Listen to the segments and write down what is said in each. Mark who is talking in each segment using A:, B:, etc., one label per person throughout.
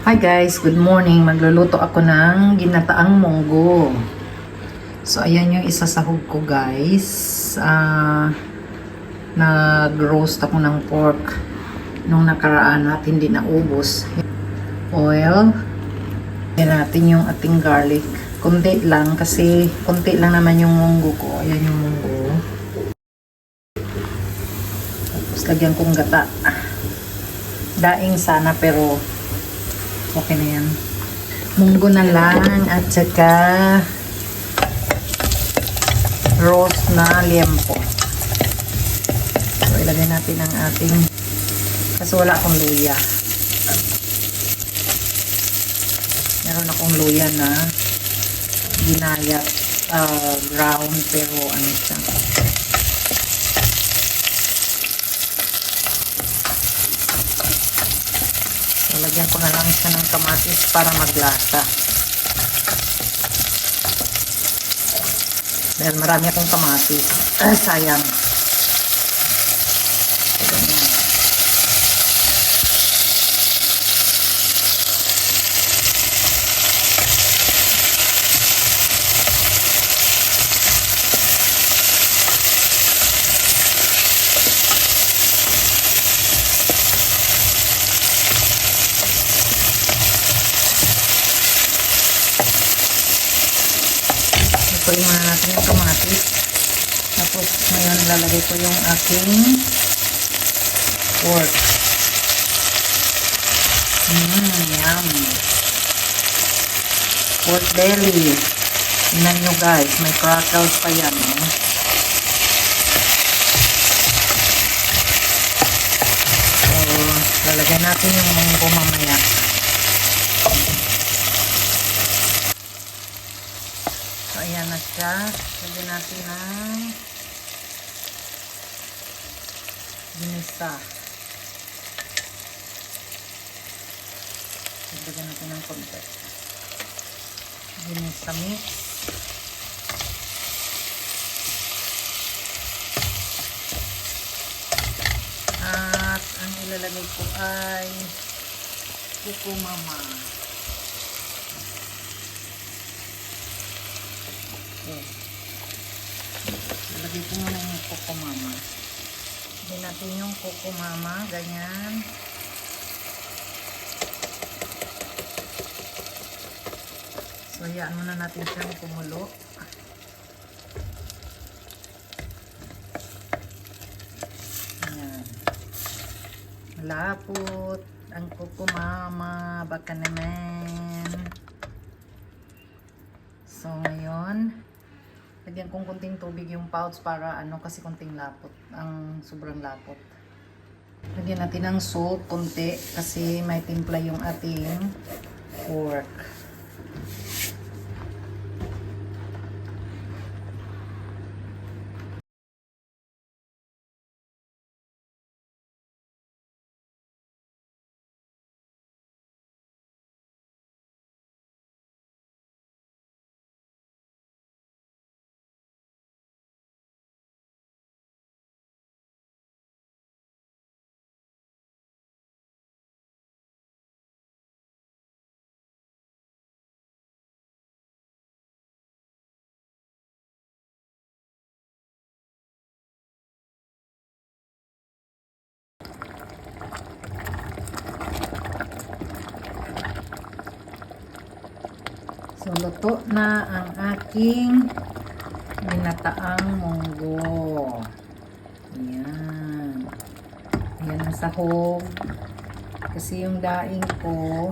A: Hi guys, good morning. Magluluto ako ng ginataang munggo. So ayan yung isasahog ko guys. Nag-roast ako ng pork nung nakaraan at hindi naubos. Oil. Ayan natin yung ating garlic. Kunti lang kasi kunti lang naman yung munggo ko. Ayan yung munggo. Tapos lagyan kong gata. Daing sana pero okay na yan. Munggo na lang at saka roast na liempo. So ilagay natin ang ating kasi wala akong luya. Meron akong luya na ginayat round pero ano siya. Lagyan ko na lang siya ng kamatis para maglasa. Dahil marami akong kamatis. Sayang. Ganyan. Ito yung natin yung kamatis. Tapos ngayon lalagay ko yung aking pork. Yum. Pork belly. Tingnan nyo guys, may crackles pa yan. So, lalagay natin yung munggo mamaya. So, ayan na siya. Lagyan natin ng ginisa. Lagyan natin ng konti. Ginisa mix. At ang ilalagay ko ay kukumama. Lagay ko muna yung kukumama. Lagyan natin yung kukumama. Ganyan. So, hayaan muna natin siyang kumulo. Ayan. Malapot ang kukumama. Baka naman. So, ngayon, lagyan kong kunting tubig yung pouch para ano kasi kunting lapot. Ang sobrang lapot. Lagyan natin ng salt kunti kasi may timpla yung ating pork. So, luto na ang aking ginataang munggo. Ayan. Ayan ang sahog. Kasi yung daing ko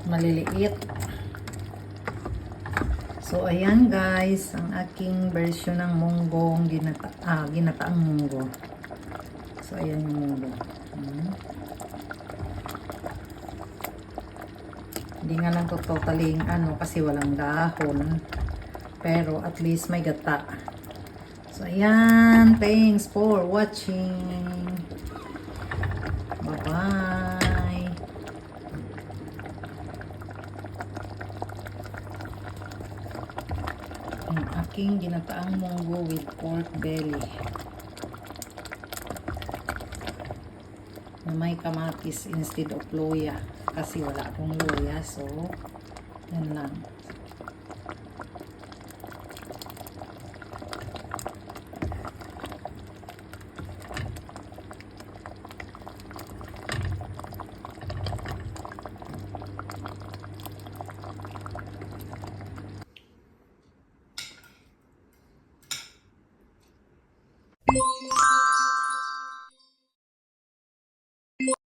A: maliliit. So, ayan guys, ang aking version ng munggong ginataang munggo. So, ayan yung munggo. Hindi nga lang to totally ano kasi walang dahon. Pero at least may gata. So ayan, thanks for watching. Bye-bye. Ang aking ginataang munggo with pork belly. Na may kamatis instead of luya. kasi wala akong luya. So, yan lang.